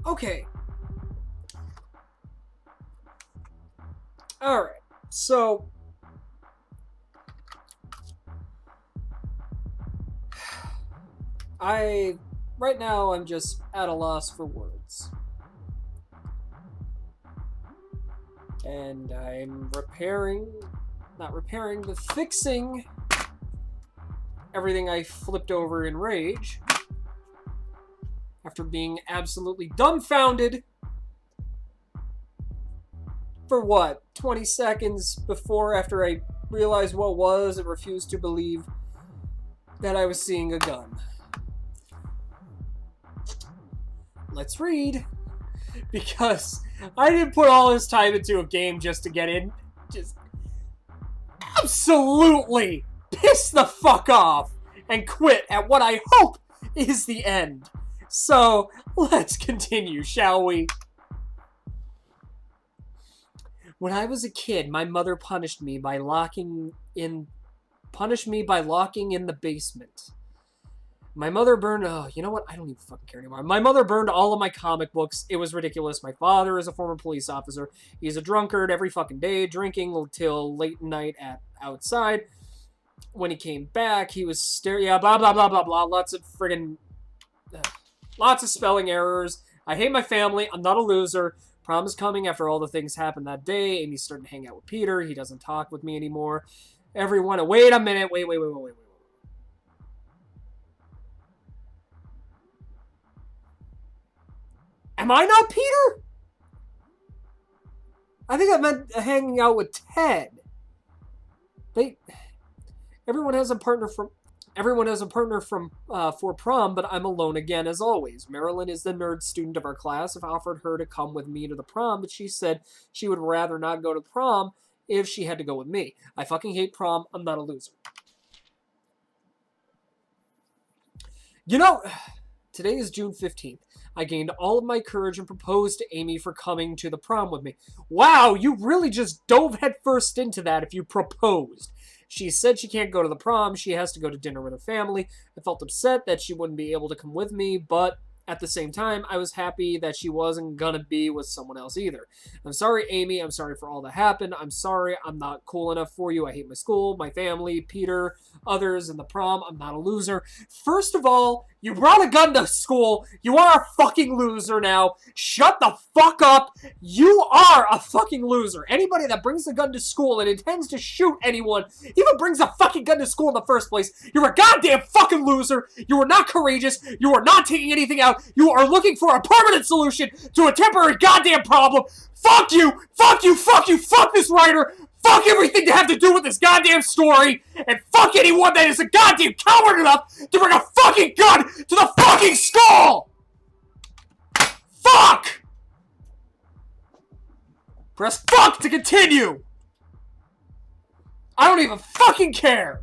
Okay. Alright. So... Right now, I'm just at a loss for words. And I'm but fixing everything I flipped over in rage. After being absolutely dumbfounded for what? 20 seconds after I realized what was and refused to believe that I was seeing a gun. Let's read. Because I didn't put all this time into a game just to get in. Just absolutely piss the fuck off and quit at what I hope is the end. So, let's continue, shall we? When I was a kid, my mother punished me by locking in the basement. My mother burned... Oh, you know what? I don't even fucking care anymore. My mother burned all of my comic books. It was ridiculous. My father is a former police officer. He's a drunkard every fucking day, drinking till late night outside. When he came back, he was staring... Yeah, blah, blah, blah, blah, blah. Lots of spelling errors. I hate my family. I'm not a loser. Prom is coming after all the things happened that day. Amy's starting to hang out with Peter. He doesn't talk with me anymore. Everyone... Wait a minute. Wait. Am I not Peter? I think I meant hanging out with Ted. Everyone has a partner for prom, but I'm alone again as always. Marilyn is the nerd student of our class. I've offered her to come with me to the prom, but she said she would rather not go to prom if she had to go with me. I fucking hate prom. I'm not a loser. You know, today is June 15th. I gained all of my courage and proposed to Amy for coming to the prom with me. Wow, you really just dove headfirst into that if you proposed. She said she can't go to the prom. She has to go to dinner with her family. I felt upset that she wouldn't be able to come with me, but at the same time, I was happy that she wasn't gonna be with someone else either. I'm sorry, Amy. I'm sorry for all that happened. I'm sorry I'm not cool enough for you. I hate my school, my family, Peter, others, and the prom. I'm not a loser. First of all, you brought a gun to school. You are a fucking loser now. Shut the fuck up. You are a fucking loser. Anybody that brings a gun to school and intends to shoot anyone, even brings a fucking gun to school in the first place, you're a goddamn fucking loser. You are not courageous. You are not taking anything out. You are looking for a permanent solution to a temporary goddamn problem. Fuck you. Fuck you. Fuck you. Fuck this writer. Fuck everything to have to do with this goddamn story, and fuck anyone that is a goddamn coward enough to bring a fucking gun to the fucking school! Fuck! Press fuck to continue! I don't even fucking care!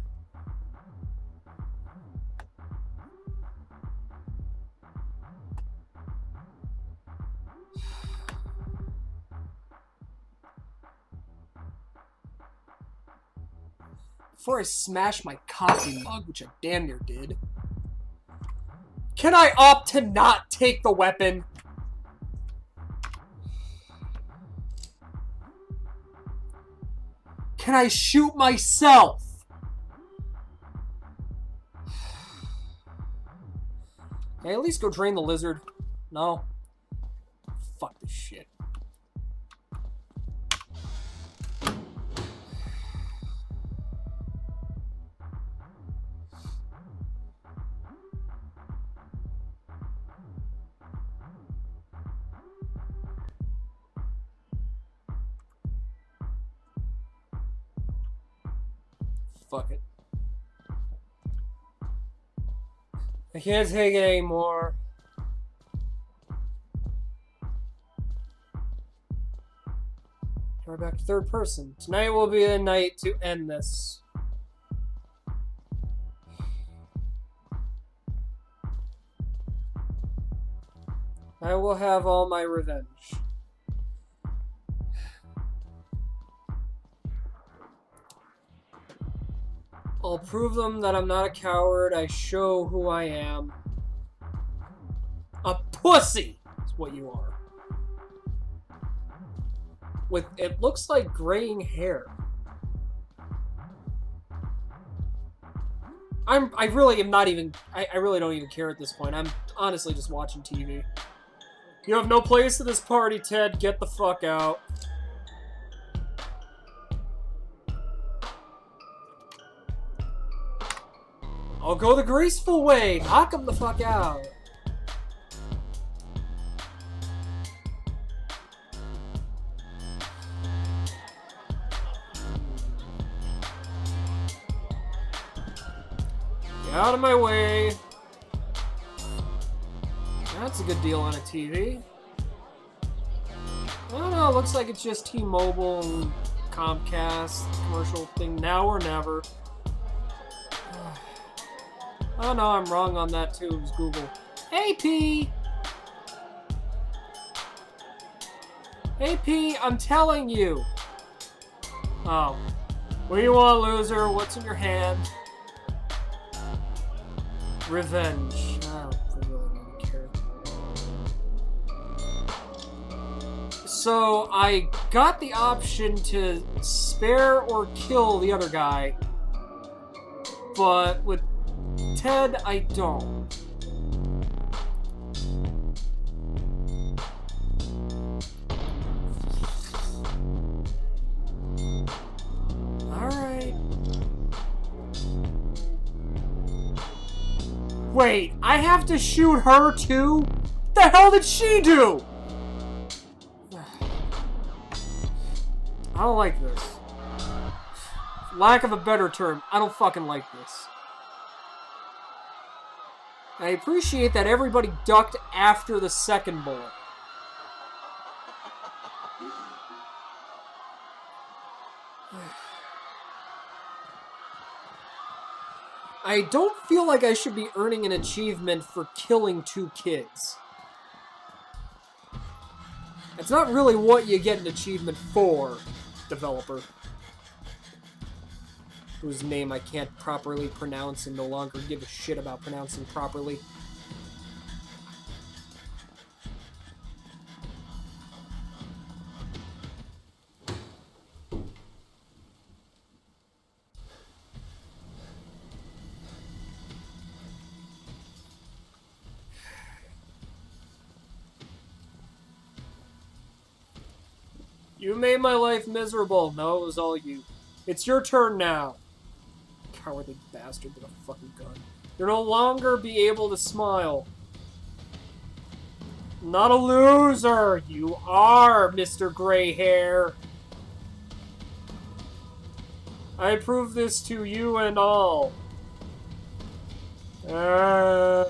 Before I smash my coffee mug, which I damn near did, can I opt to not take the weapon? Can I shoot myself? Can I at least go drain the lizard? No. Fuck this shit. Fuck it. I can't take it anymore. We're back to third person. Tonight will be the night to end this. I will have all my revenge. I'll prove them that I'm not a coward. I show who I am. A pussy! It's what you are. With, it looks like graying hair. I really am not even, I really don't even care at this point. I'm honestly just watching TV. You have no place at this party, Ted. Get the fuck out. I'll go the graceful way. Knock him the fuck out. Get out of my way. That's a good deal on a TV. I don't know, it looks like it's just T-Mobile and Comcast commercial thing, now or never. Oh no, I'm wrong on that too, it was Google. Hey P! Hey P, I'm telling you! Oh. What do you want, loser? What's in your hand? Revenge. I really don't care. So, I got the option to spare or kill the other guy, but with Ted, I don't. Alright. Wait, I have to shoot her too? What the hell did she do? I don't like this. Lack of a better term, I don't fucking like this. I appreciate that everybody ducked after the second bullet. I don't feel like I should be earning an achievement for killing 2 kids. That's not really what you get an achievement for, developer. Whose name I can't properly pronounce and no longer give a shit about pronouncing properly. You made my life miserable. No, it was all you. It's your turn now. Cowardly bastard with a fucking gun. You'll no longer be able to smile. Not a loser. You are, Mr. Gray Hair. I prove this to you and all. We're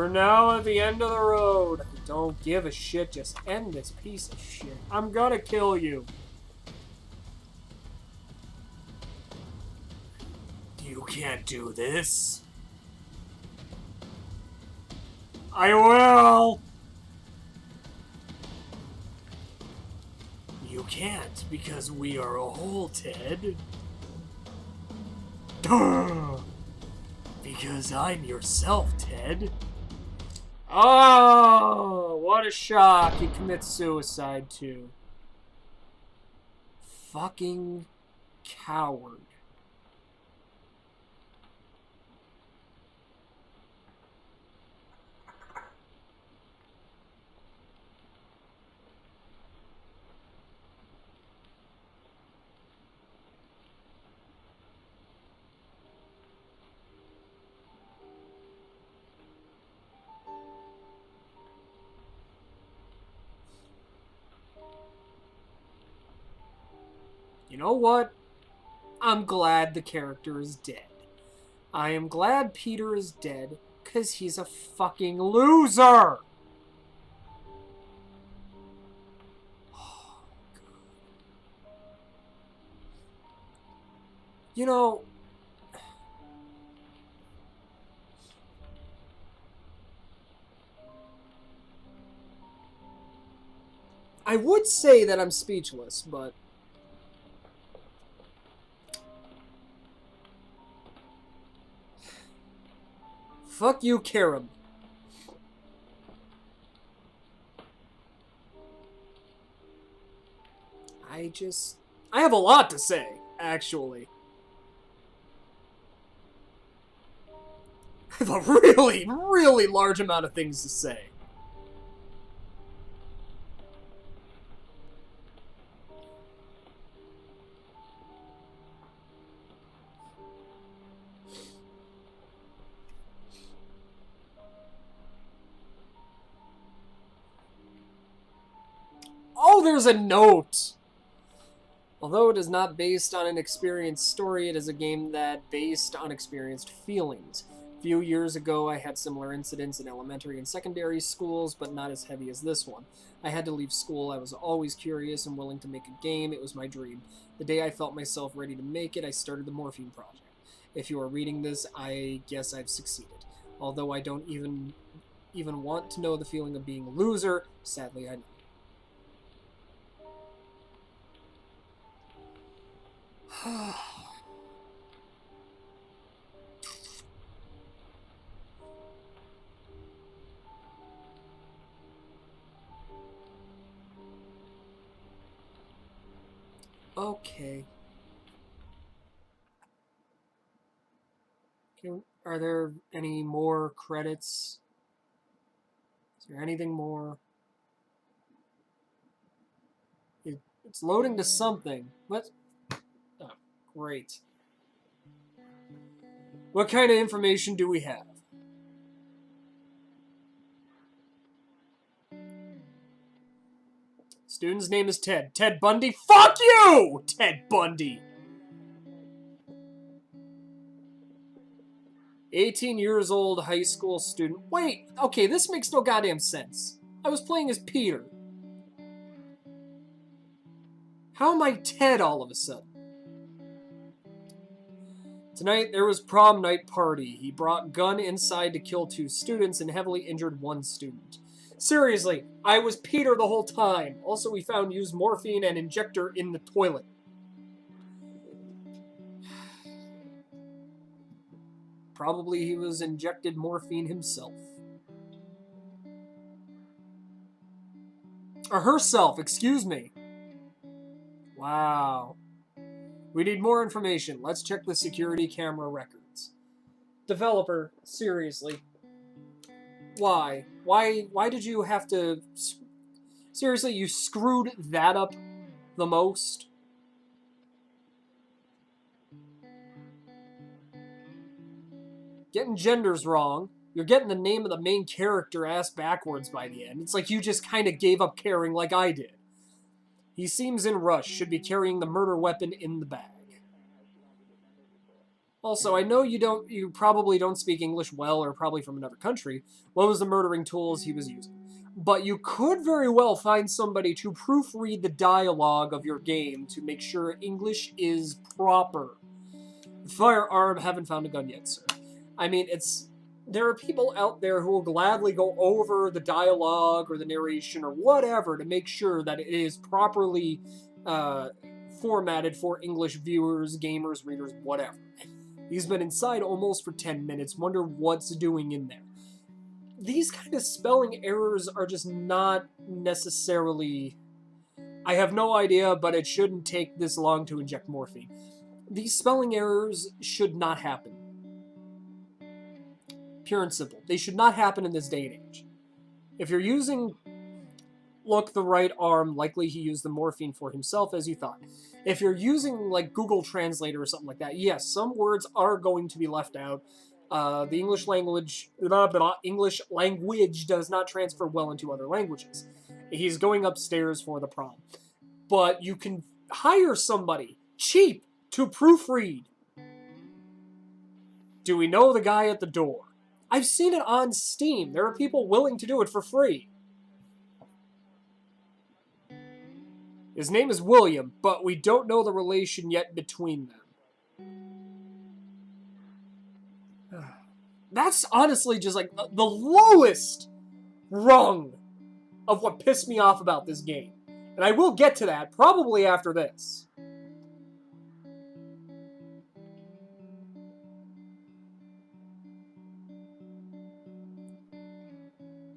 now at the end of the road. Don't give a shit, just end this piece of shit. I'm gonna kill you. You can't do this. I will. You can't, because we are a whole, Ted. Duh. Because I'm yourself, Ted. Oh, what a shock. He commits suicide, too. Fucking coward. You know what? I'm glad the character is dead. I am glad Peter is dead, because he's a fucking loser! Oh, God. You know, I would say that I'm speechless, but fuck you, Kerim. I have a lot to say, actually. I have a really, really large amount of things to say. Oh, there's a note! Although it is not based on an experienced story, it is a game that based on experienced feelings. A few years ago, I had similar incidents in elementary and secondary schools, but not as heavy as this one. I had to leave school. I was always curious and willing to make a game. It was my dream. The day I felt myself ready to make it, I started the Morphine project. If you are reading this, I guess I've succeeded. Although I don't even want to know the feeling of being a loser, sadly I know. Okay. Are there any more credits? Is there anything more? It's loading to something. What? Oh, great. What kind of information do we have? Student's name is Ted. Ted Bundy? Fuck you! Ted Bundy! 18 years old, high school student. Wait, okay, this makes no goddamn sense. I was playing as Peter. How am I Ted all of a sudden? Tonight, there was prom night party. He brought gun inside to kill 2 students and heavily injured 1 student. Seriously, I was Peter the whole time. Also, we found used morphine and injector in the toilet. Probably he was injected morphine himself. Or herself, excuse me. Wow. We need more information. Let's check the security camera records. Developer, seriously. Why? Why did you have to... Seriously, you screwed that up the most? Getting genders wrong. You're getting the name of the main character ass backwards by the end. It's like you just kind of gave up caring like I did. He seems in rush. Should be carrying the murder weapon in the bag. Also, I know you probably don't speak English well or probably from another country. What was the murdering tools he was using? But you could very well find somebody to proofread the dialogue of your game to make sure English is proper. Firearm, haven't found a gun yet, sir. I mean, there are people out there who will gladly go over the dialogue or the narration or whatever to make sure that it is properly formatted for English viewers, gamers, readers, whatever. He's been inside almost for 10 minutes. Wonder what's doing in there. These kind of spelling errors are just not necessarily... I have no idea, but it shouldn't take this long to inject morphine. These spelling errors should not happen. Pure and simple. They should not happen in this day and age. If you're using look the right arm, likely he used the morphine for himself as you thought. If you're using like Google Translator or something like that, yes, some words are going to be left out. The English language does not transfer well into other languages. He's going upstairs for the prom. But you can hire somebody cheap to proofread. Do we know the guy at the door? I've seen it on Steam. There are people willing to do it for free. His name is William, but we don't know the relation yet between them. That's honestly just like the lowest rung of what pissed me off about this game. And I will get to that probably after this.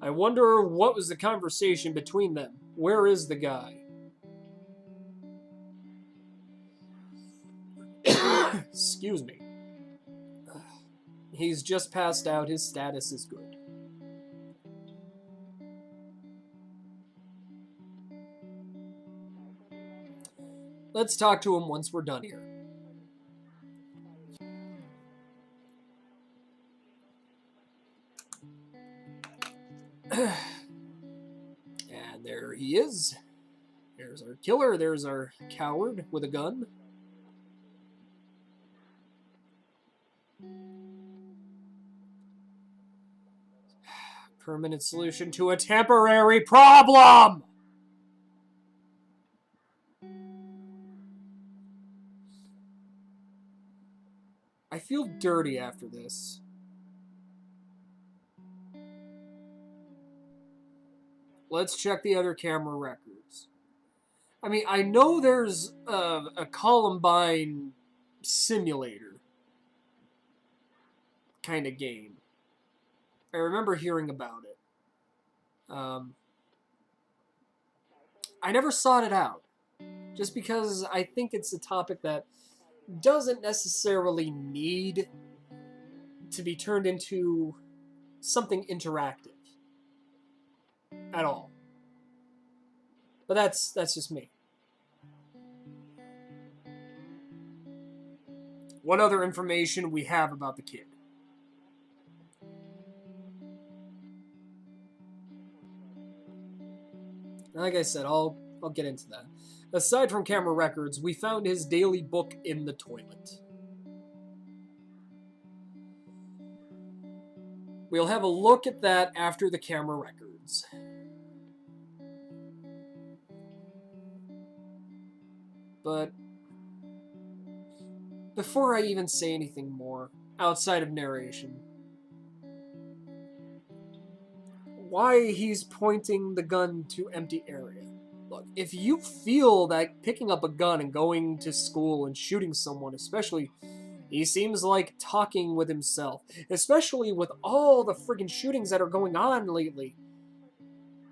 I wonder what was the conversation between them. Where is the guy? Excuse me. He's just passed out. His status is good. Let's talk to him once we're done here. And there he is. There's our killer. There's our coward with a gun. Permanent solution to a temporary problem! I feel dirty after this. Let's check the other camera records. I mean, I know there's a Columbine simulator kind of game. I remember hearing about it. I never sought it out. Just because I think it's a topic that doesn't necessarily need to be turned into something interactive at all. But that's just me. What other information we have about the kid? Like I said, I'll get into that. Aside from camera records, we found his daily book in the toilet. We'll have a look at that after the camera records. But before I even say anything more, outside of narration, why he's pointing the gun to empty area. Look, if you feel that picking up a gun and going to school and shooting someone, especially, he seems like talking with himself, especially with all the friggin' shootings that are going on lately.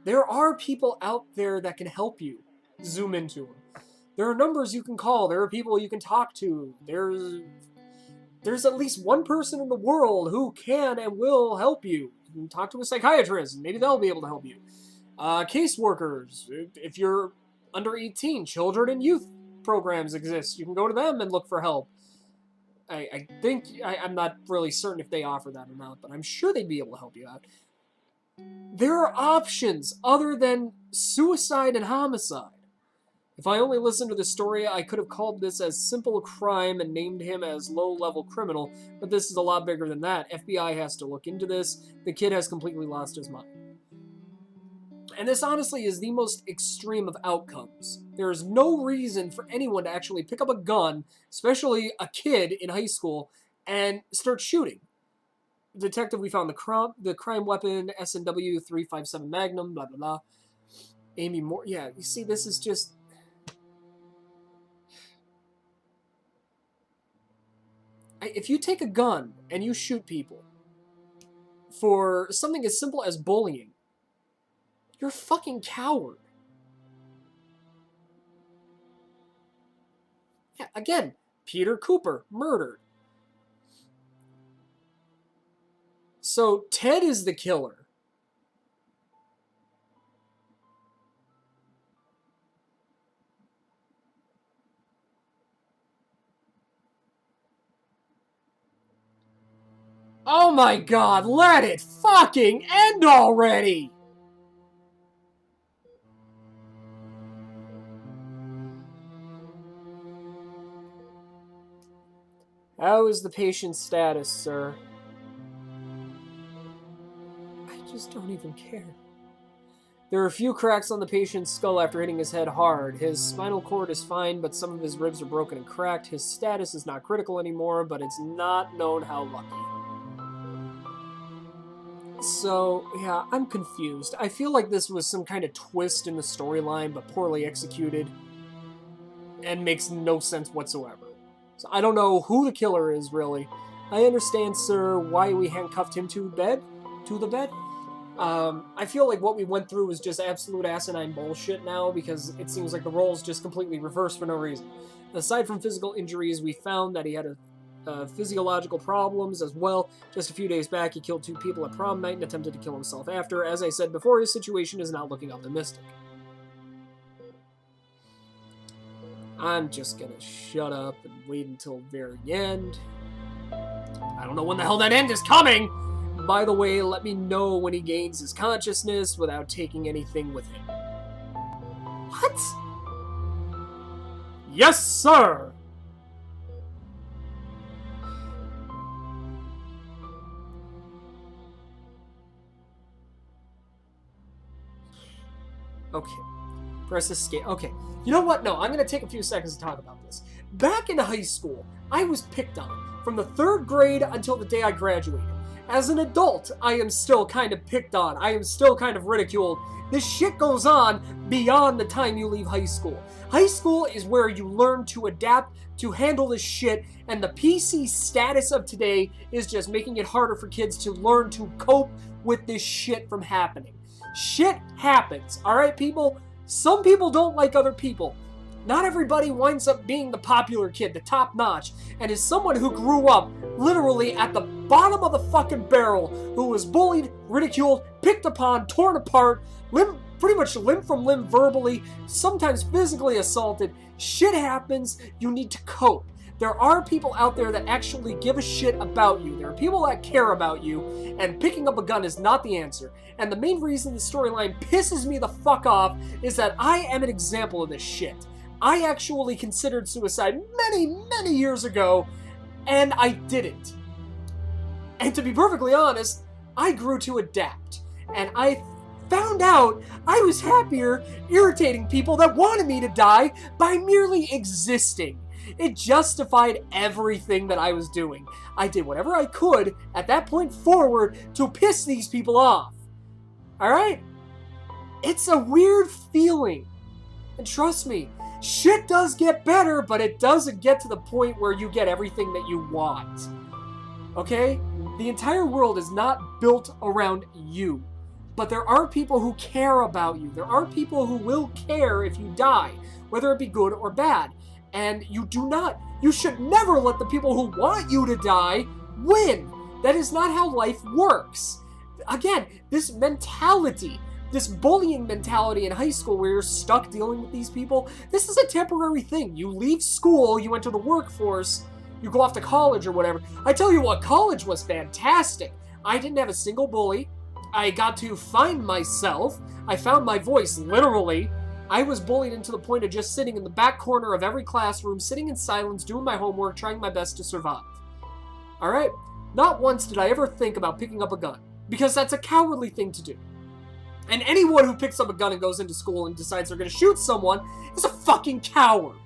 There are people out there that can help you. Zoom into them. There are numbers you can call. There are people you can talk to. There's at least one person in the world who can and will help you. You can talk to a psychiatrist, and maybe they'll be able to help you. Caseworkers, if you're under 18, children and youth programs exist. You can go to them and look for help. I think, I'm not really certain if they offer that or not, but I'm sure they'd be able to help you out. There are options other than suicide and homicide. If I only listened to the story, I could have called this as simple crime and named him as low-level criminal, but this is a lot bigger than that. FBI has to look into this. The kid has completely lost his mind. And this honestly is the most extreme of outcomes. There is no reason for anyone to actually pick up a gun, especially a kid in high school, and start shooting. Detective, we found the crime weapon, S&W 357 Magnum, blah, blah, blah. Amy Moore, yeah, you see, this is just... If you take a gun and you shoot people for something as simple as bullying, you're a fucking coward. Yeah, again, Peter Cooper, murdered. So Ted is the killer. Oh my god, let it fucking end already! How is the patient's status, sir? I just don't even care. There are a few cracks on the patient's skull after hitting his head hard. His spinal cord is fine, but some of his ribs are broken and cracked. His status is not critical anymore, but it's not known how lucky. So, yeah, I'm confused. I feel like this was some kind of twist in the storyline, but poorly executed, and makes no sense whatsoever. So I don't know who the killer is, really. I understand, sir, why we handcuffed him to the bed. I feel like what we went through was just absolute asinine bullshit now, because it seems like the roles just completely reversed for no reason. Aside from physical injuries, we found that he had a physiological problems as well. Just a few days back, he killed 2 people at prom night and attempted to kill himself after. As I said before, his situation is not looking optimistic. I'm just gonna shut up and wait until the very end. I don't know when the hell that end is coming! By the way, let me know when he gains his consciousness without taking anything with him. What? Yes, sir! Okay. Press escape. Okay. You know what? No, I'm going to take a few seconds to talk about this. Back in high school, I was picked on from the 3rd grade until the day I graduated. As an adult, I am still kind of picked on. I am still kind of ridiculed. This shit goes on beyond the time you leave high school. High school is where you learn to adapt, to handle this shit, and the PC status of today is just making it harder for kids to learn to cope with this shit from happening. Shit happens, alright people? Some people don't like other people. Not everybody winds up being the popular kid, the top notch, and as someone who grew up literally at the bottom of the fucking barrel, who was bullied, ridiculed, picked upon, torn apart, pretty much limb from limb verbally, sometimes physically assaulted, shit happens, you need to cope. There are people out there that actually give a shit about you. There are people that care about you, and picking up a gun is not the answer. And the main reason the storyline pisses me the fuck off is that I am an example of this shit. I actually considered suicide many, many years ago, and I didn't. And to be perfectly honest, I grew to adapt. And I found out I was happier irritating people that wanted me to die by merely existing. It justified everything that I was doing. I did whatever I could at that point forward to piss these people off. Alright? It's a weird feeling. And trust me, shit does get better, but it doesn't get to the point where you get everything that you want. Okay? The entire world is not built around you. But there are people who care about you. There are people who will care if you die, whether it be good or bad. And you should never let the people who want you to die win. That is not how life works. Again, this mentality, this bullying mentality in high school where you're stuck dealing with these people, this is a temporary thing. You leave school, you enter the workforce, you go off to college or whatever. I tell you what, college was fantastic. I didn't have a single bully. I got to find myself. I found my voice, literally. I was bullied into the point of just sitting in the back corner of every classroom, sitting in silence, doing my homework, trying my best to survive. Alright? Not once did I ever think about picking up a gun, because that's a cowardly thing to do. And anyone who picks up a gun and goes into school and decides they're going to shoot someone is a fucking coward.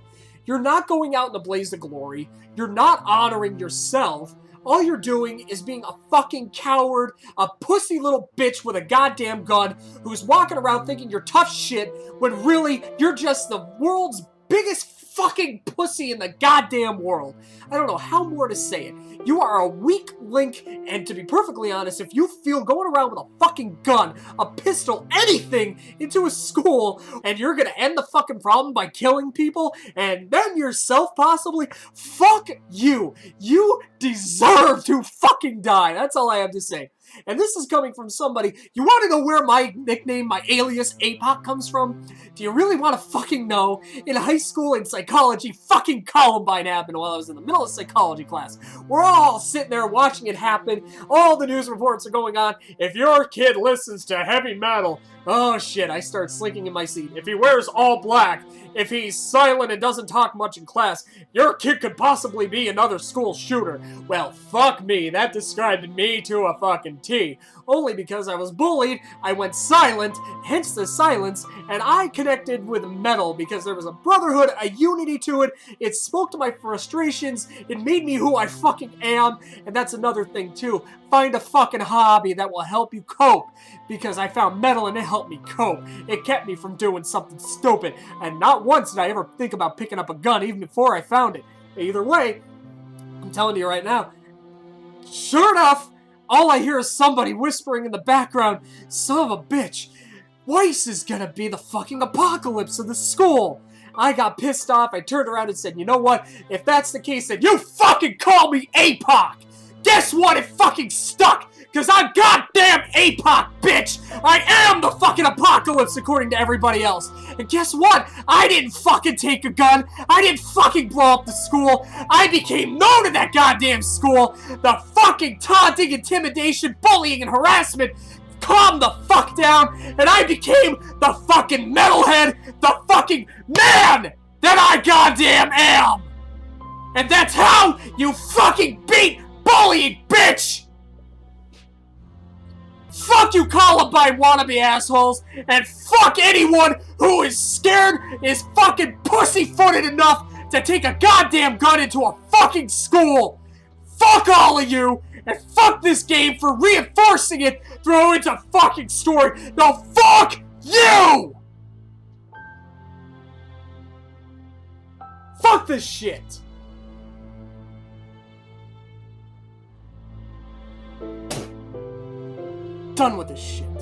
You're not going out in a blaze of glory. You're not honoring yourself. All you're doing is being a fucking coward, a pussy little bitch with a goddamn gun who's walking around thinking you're tough shit when really you're just the world's biggest fucking pussy in the goddamn world. I don't know how more to say it. You are a weak link, and to be perfectly honest, if you feel going around with a fucking gun, a pistol, anything into a school, and you're gonna end the fucking problem by killing people, and then yourself possibly, fuck you. You deserve to fucking die. That's all I have to say. And this is coming from somebody, you want to know where my nickname, my alias, Apoch comes from? Do you really want to fucking know? In high school in psychology, fucking Columbine happened while I was in the middle of psychology class. We're all sitting there watching it happen. All the news reports are going on. If your kid listens to heavy metal, oh shit, I start slinking in my seat. If he wears all black, if he's silent and doesn't talk much in class, your kid could possibly be another school shooter. Well, fuck me, that described me to a fucking T. Only because I was bullied, I went silent, hence the silence, and I connected with metal because there was a brotherhood, a unity to it. It spoke to my frustrations, it made me who I fucking am, and that's another thing too. Find a fucking hobby that will help you cope, because I found metal and it helped me cope. It kept me from doing something stupid, and not once did I ever think about picking up a gun even before I found it. Either way, I'm telling you right now, sure enough, all I hear is somebody whispering in the background, son of a bitch, Weiss is gonna be the fucking apocalypse of the school. I got pissed off. I turned around and said, you know what? If that's the case, then you fucking call me Apoch. Guess what? It fucking stuck. Because I'm goddamn Apoch, bitch! I am the fucking apocalypse according to everybody else. And guess what? I didn't fucking take a gun. I didn't fucking blow up the school. I became known in that goddamn school. The fucking taunting, intimidation, bullying, and harassment calmed the fuck down. And I became the fucking metalhead, the fucking man that I goddamn am. And that's how you fucking beat bullying, bitch! Fuck you Columbine wannabe assholes, and fuck anyone who is scared, is fucking pussyfooted enough to take a goddamn gun into a fucking school! Fuck all of you, and fuck this game for reinforcing it through its a fucking story. Now fuck you! Fuck this shit! Done with this shit.